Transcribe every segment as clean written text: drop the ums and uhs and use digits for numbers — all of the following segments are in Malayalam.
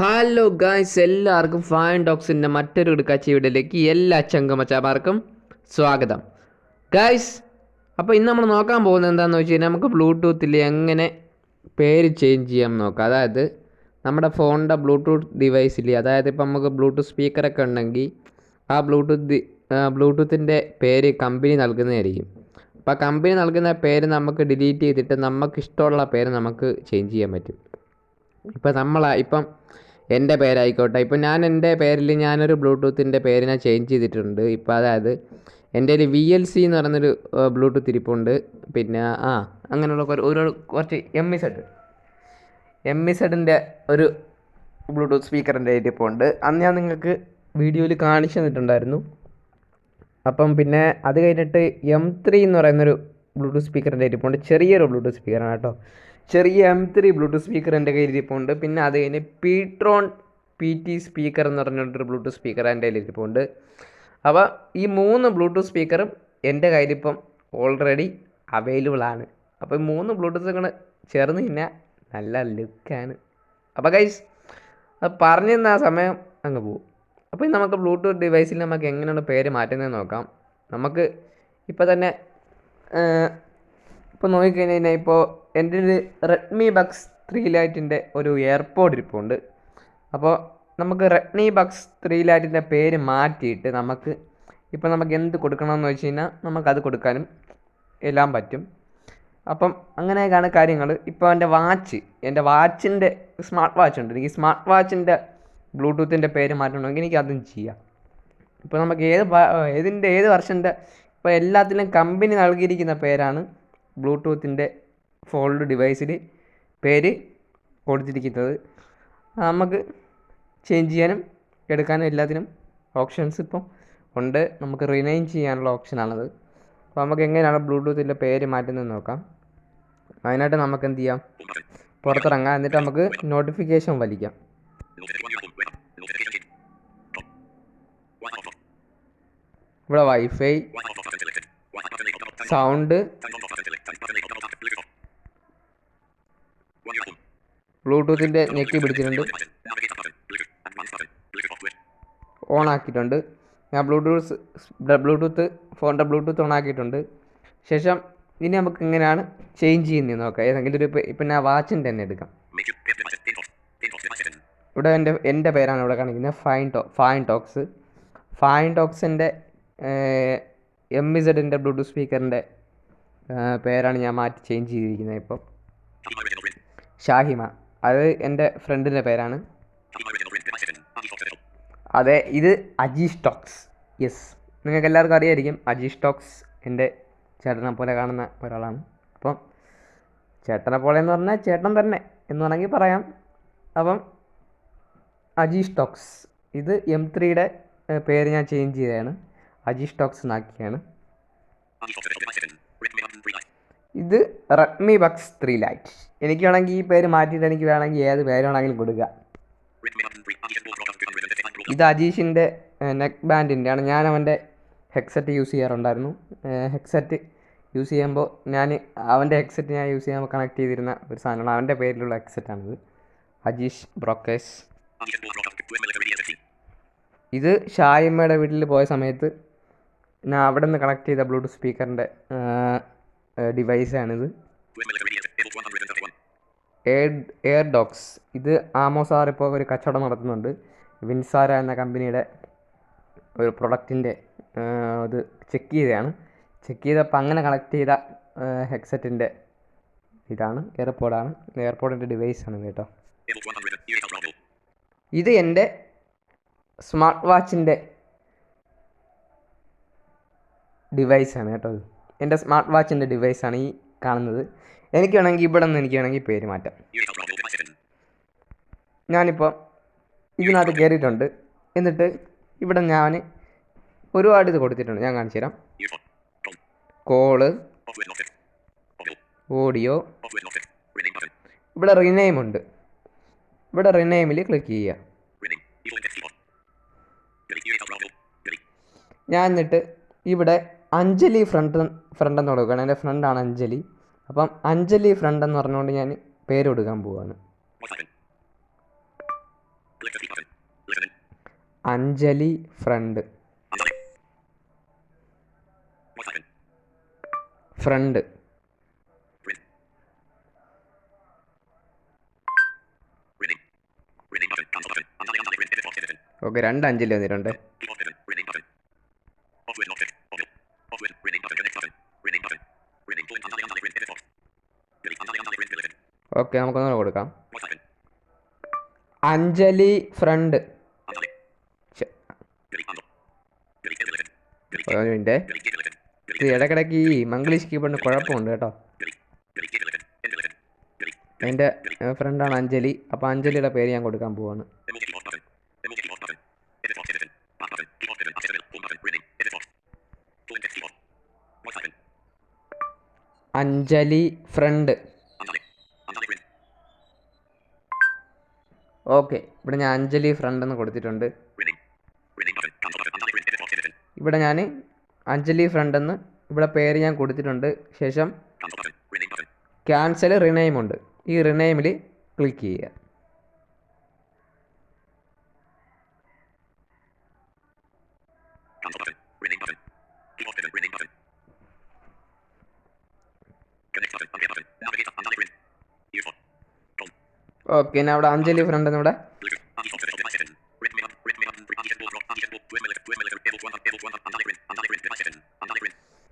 ഹലോ ഗായ്സ്, എല്ലാവർക്കും ഫൈൻ ഡോക്സിൻ്റെ മറ്റൊരു ഇടുക്കാച്ചി വീഡിയോയിലേക്ക് എല്ലാ ചങ്കമച്ചാമാർക്കും സ്വാഗതം. ഗായ്സ്, അപ്പോൾ ഇന്ന് നമ്മൾ നോക്കാൻ പോകുന്നത് എന്താണെന്ന് വെച്ച് കഴിഞ്ഞാൽ നമുക്ക് ബ്ലൂടൂത്തിൽ എങ്ങനെ പേര് ചേഞ്ച് ചെയ്യാൻ നോക്കാം. അതായത് നമ്മുടെ ഫോണിൻ്റെ ബ്ലൂടൂത്ത് ഡിവൈസിൽ, അതായത് ഇപ്പം നമുക്ക് ബ്ലൂടൂത്ത് സ്പീക്കറൊക്കെ ഉണ്ടെങ്കിൽ ആ ബ്ലൂടൂത്തിൻ്റെ പേര് കമ്പനി നൽകുന്നതായിരിക്കും. അപ്പോൾ കമ്പനി നൽകുന്ന പേര് നമുക്ക് ഡിലീറ്റ് ചെയ്തിട്ട് നമുക്ക് ഇഷ്ടമുള്ള പേര് നമുക്ക് ചേഞ്ച് ചെയ്യാൻ പറ്റും. ഇപ്പം എൻ്റെ പേരായിക്കോട്ടെ, ഇപ്പം ഞാൻ എൻ്റെ പേരിൽ ഞാനൊരു ബ്ലൂടൂത്തിൻ്റെ പേര് ഞാൻ ചേഞ്ച് ചെയ്തിട്ടുണ്ട്. ഇപ്പോൾ അതായത് എൻ്റെ ഒരു VLC എന്ന് പറയുന്നൊരു ബ്ലൂടൂത്ത് ഇരിപ്പുണ്ട്. പിന്നെ അങ്ങനെയുള്ള കുറച്ച് MZ ഒരു ബ്ലൂടൂത്ത് സ്പീക്കറിൻ്റെ ഇരിപ്പുണ്ട്. അന്ന് ഞാൻ നിങ്ങൾക്ക് വീഡിയോയിൽ കാണിച്ചു തന്നിട്ടുണ്ടായിരുന്നു. അപ്പം പിന്നെ അത് കഴിഞ്ഞിട്ട് M3 എന്ന് പറയുന്നൊരു ബ്ലൂടൂത്ത് സ്പീക്കറിൻ്റെ ഇരിപ്പുണ്ട്. ചെറിയൊരു ബ്ലൂടൂത്ത് സ്പീക്കറാണ് കേട്ടോ. ചെറിയ M3 ബ്ലൂടൂത്ത് സ്പീക്കർ എൻ്റെ കയ്യിൽ ഇരിപ്പുണ്ട്. പിന്നെ അത് കഴിഞ്ഞ് പീട്രോൺ PT സ്പീക്കർ എന്ന് പറഞ്ഞിട്ടൊരു ബ്ലൂടൂത്ത് സ്പീക്കർ എൻ്റെ കയ്യിൽ ഇരിപ്പുണ്ട്. അപ്പോൾ ഈ 3 ബ്ലൂടൂത്ത് സ്പീക്കറും എൻ്റെ കയ്യിലിപ്പം ഓൾറെഡി അവൈലബിൾ ആണ്. അപ്പോൾ ഈ 3 ബ്ലൂടൂത്തുകൾ ചേർന്ന് കഴിഞ്ഞാൽ നല്ല ലുക്കാണ്. അപ്പോൾ ഗൈസ്, അത് പറഞ്ഞു തന്ന ആ സമയം അങ്ങ് പോകും. അപ്പോൾ നമുക്ക് ബ്ലൂടൂത്ത് ഡിവൈസിൽ നമുക്ക് എങ്ങനെയാണ് പേര് മാറ്റുന്നത് നോക്കാം. നമുക്ക് ഇപ്പോൾ തന്നെ ഇപ്പോൾ നോക്കിക്കഴിഞ്ഞ് കഴിഞ്ഞാൽ ഇപ്പോൾ എൻ്റെ ഒരു റെഡ്മി ബക്സ് 3 ലൈറ്റിൻ്റെ ഒരു എയർപോഡ് ഇരിപ്പുണ്ട്. അപ്പോൾ നമുക്ക് റെഡ്മി ബക്സ് 3 ലൈറ്റിൻ്റെ പേര് മാറ്റിയിട്ട് നമുക്ക് എന്ത് കൊടുക്കണമെന്ന് വെച്ച് കഴിഞ്ഞാൽ നമുക്കത് കൊടുക്കാനും എല്ലാം പറ്റും. അപ്പം അങ്ങനെയൊക്കെയാണ് കാര്യങ്ങൾ. ഇപ്പോൾ എൻ്റെ വാച്ചിൻ്റെ സ്മാർട്ട് വാച്ച് ഉണ്ട്. എനിക്ക് സ്മാർട്ട് വാച്ചിൻ്റെ ബ്ലൂടൂത്തിൻ്റെ പേര് മാറ്റണമെങ്കിൽ എനിക്ക് അതും ചെയ്യാം. ഇപ്പോൾ നമുക്ക് ഏത് വർഷൻ്റെ ഇപ്പോൾ എല്ലാത്തിലും കമ്പനി നൽകിയിരിക്കുന്ന പേരാണ് ബ്ലൂടൂത്തിൻ്റെ ഫോൾഡ് ഡിവൈസിൽ പേര് കൊടുത്തിരിക്കുന്നത്. നമുക്ക് ചേഞ്ച് ചെയ്യാനും എടുക്കാനും എല്ലാത്തിനും ഓപ്ഷൻസ് ഇപ്പം ഉണ്ട്. നമുക്ക് റിനെയിം ചെയ്യാനുള്ള ഓപ്ഷനാണത്. അപ്പോൾ നമുക്ക് എങ്ങനെയാണ് ബ്ലൂടൂത്തിൻ്റെ പേര് മാറ്റുന്നത് നോക്കാം. അതിനായിട്ട് നമുക്ക് എന്ത് ചെയ്യാം, പുറത്തിറങ്ങാം. എന്നിട്ട് നമുക്ക് നോട്ടിഫിക്കേഷൻ വലിക്കാം. ഇവിടെ വൈഫൈ, സൗണ്ട്, ബ്ലൂടൂത്തിൻ്റെ ഞെക്കി പിടിച്ചിട്ടുണ്ട്, ഓൺ ആക്കിയിട്ടുണ്ട്. ഞാൻ ബ്ലൂടൂത്ത് ഫോണിൻ്റെ ബ്ലൂടൂത്ത് ഓൺ ആക്കിയിട്ടുണ്ട്. ശേഷം ഇനി നമുക്ക് എങ്ങനെയാണ് ചേഞ്ച് ചെയ്യുന്നത് നോക്കാം. ഏതെങ്കിലും ഒരു ഇപ്പം ഞാൻ വാച്ചിൻ്റെ തന്നെ എടുക്കാം. ഇവിടെ എൻ്റെ പേരാണ് ഇവിടെ കാണിക്കുന്നത്, ഫൈൻ ടോക്സിൻ്റെ MZ ബ്ലൂടൂത്ത് സ്പീക്കറിൻ്റെ പേരാണ് ഞാൻ മാറ്റി ചേഞ്ച് ചെയ്തിരിക്കുന്നത്. ഇപ്പോൾ ഷാഹിമ, അത് എൻ്റെ ഫ്രണ്ടിൻ്റെ പേരാണ്. അതെ, ഇത് അജീഷ് ടോക്സ്. യെസ്, നിങ്ങൾക്ക് എല്ലാവർക്കും അറിയായിരിക്കും. അജീഷ് ടോക്സ് എൻ്റെ ചേട്ടനെ പോലെ കാണുന്ന ഒരാളാണ്. അപ്പം ചേട്ടനെ പോലെ എന്ന് പറഞ്ഞാൽ ചേട്ടൻ തന്നെ എന്ന് വേണമെങ്കിൽ പറയാം. അപ്പം അജീഷ് ടോക്സ്, ഇത് M3യുടെ പേര് ഞാൻ ചേഞ്ച് ചെയ്തതാണ്, അജീഷ് ടോക്സ് എന്നാക്കിയാണ്. ഇത് റെഡ്മി ബക്സ് 3 ലൈറ്റ്. എനിക്ക് വേണമെങ്കിൽ ഈ പേര് മാറ്റിയിട്ട് എനിക്ക് വേണമെങ്കിൽ ഏത് പേര് വേണമെങ്കിലും കൊടുക്കുക. ഇത് അജീഷിൻ്റെ നെക്ക് ബാൻഡിൻ്റെയാണ്. ഞാൻ അവൻ്റെ ഹെഡ്സെറ്റ് യൂസ് ചെയ്യാറുണ്ടായിരുന്നു. ഹെഡ്സെറ്റ് യൂസ് ചെയ്യുമ്പോൾ അവൻ്റെ ഹെഡ്സെറ്റ് ഞാൻ യൂസ് ചെയ്യുമ്പോൾ കണക്ട് ചെയ്തിരുന്ന ഒരു സാധനമാണ്. അവൻ്റെ പേരിലുള്ള ഹെഡ്സെറ്റാണിത്, അജീഷ് ബ്രോക്കേഴ്സ്. ഇത് ഷായിമ്മയുടെ വീട്ടിൽ പോയ സമയത്ത് ഞാൻ അവിടെ നിന്ന് കണക്ട് ചെയ്ത ബ്ലൂടൂത്ത് സ്പീക്കറിൻ്റെ ഡിവൈസാണിത്. എയർ ഡോക്സ്, ഇത് ആമോസാർ ഇപ്പോൾ ഒരു കച്ചവടം നടത്തുന്നുണ്ട്. വിൻസാര എന്ന കമ്പനിയുടെ ഒരു പ്രൊഡക്റ്റിൻ്റെ ഇത് ചെക്ക് ചെയ്തപ്പോൾ അങ്ങനെ കണക്ട് ചെയ്ത ഹെഡ്സെറ്റിൻ്റെ ഇതാണ്, എയർപോഡിൻ്റെ ഡിവൈസാണ് കേട്ടോ. ഇത് എൻ്റെ സ്മാർട്ട് വാച്ചിൻ്റെ ഡിവൈസാണ് കേട്ടോ. എൻ്റെ സ്മാർട്ട് വാച്ചിൻ്റെ ഡിവൈസാണ് ഈ കാണുന്നത്. എനിക്ക് വേണമെങ്കിൽ പേര് മാറ്റാം. ഞാനിപ്പോൾ ഇതിനകത്ത് കയറിയിട്ടുണ്ട്. എന്നിട്ട് ഇവിടെ ഞാൻ ഒരുപാട് ഇത് കൊടുത്തിട്ടുണ്ട്. ഞാൻ കാണിച്ചു തരാം. കോള്, ഓഡിയോ, ഇവിടെ റിനെയിം ഉണ്ട്. ഇവിടെ റിനെയിമിൽ ക്ലിക്ക് ചെയ്യുക. ഞാൻ എന്നിട്ട് ഇവിടെ അഞ്ജലി ഫ്രണ്ട് എന്ന് കൊടുക്കുകയാണ്. എൻ്റെ ഫ്രണ്ടാണ് അഞ്ജലി. അപ്പം അഞ്ജലി ഫ്രണ്ട് എന്ന് പറഞ്ഞുകൊണ്ട് ഞാൻ പേര് കൊടുക്കാൻ പോവുകയാണ്. Anjali friend. Friend. Okay, 2 Anjali വന്നിട്ടുണ്ട്. ഓക്കെ, നമുക്കൊന്നുകൂടെ കൊടുക്കാം. അഞ്ജലി ഫ്രണ്ട്. ഒരു മിനിറ്റ്, ഇടയ്ക്കിടയ്ക്ക് ഈ മംഗ്ലീഷ് കീബോർഡിന് കുഴപ്പമുണ്ട് കേട്ടോ. എൻ്റെ ഫ്രണ്ടാണ് അഞ്ജലി. അപ്പോൾ അഞ്ജലിയുടെ പേര് ഞാൻ കൊടുക്കാൻ പോവാണ്. അഞ്ജലി ഫ്രണ്ട്. ഓക്കെ, ഇവിടെ ഞാൻ അഞ്ജലി ഫ്രണ്ട് എന്ന് കൊടുത്തിട്ടുണ്ട്. ഇവിടെ ഞാൻ അഞ്ജലി ഫ്രണ്ട് എന്ന് ഇവിടെ പേര് ഞാൻ കൊടുത്തിട്ടുണ്ട്. ശേഷം ക്യാൻസൽ റിനെയിം ഉണ്ട്. ഈ റിനെയിമിൽ ക്ലിക്ക് ചെയ്യുക. ഓക്കെ, ഞാൻ അവിടെ അഞ്ജലി ഫ്രണ്ട് എന്നിവിടെ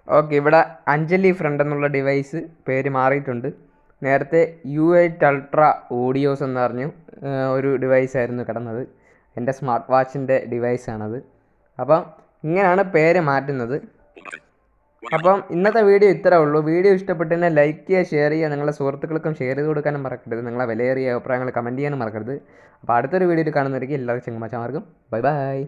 ഓക്കെ, ഇവിടെ അഞ്ജലി ഫ്രണ്ട് എന്നുള്ള ഡിവൈസ് പേര് മാറിയിട്ടുണ്ട്. നേരത്തെ U8 അൾട്ര ഓഡിയോസ് എന്ന് പറഞ്ഞു ഒരു ഡിവൈസ് ആയിരുന്നു കിടന്നത്. എൻ്റെ സ്മാർട്ട് വാച്ചിൻ്റെ ഡിവൈസാണത്. അപ്പം ഇങ്ങനെയാണ് പേര് മാറ്റുന്നത്. അപ്പം ഇന്നത്തെ വീഡിയോ ഇത്രേ ഉള്ളൂ. വീഡിയോ ഇഷ്ടപ്പെട്ടതിനെ ലൈക്ക് ചെയ്യുക, ഷെയർ ചെയ്യുക, നിങ്ങളുടെ സുഹൃത്തുക്കൾക്കും ഷെയർ ചെയ്ത് കൊടുക്കാനും മറക്കരുത്. നിങ്ങളെ വിലയേറിയ അഭിപ്രായങ്ങൾ കമൻറ്റ് ചെയ്യാനും മറക്കരുത്. അപ്പോൾ അടുത്തൊരു വീഡിയോയിൽ കാണുന്നവർക്ക് എല്ലാവർക്കും ചെങ്ങമാച്ചാർക്കും ബൈ ബൈ.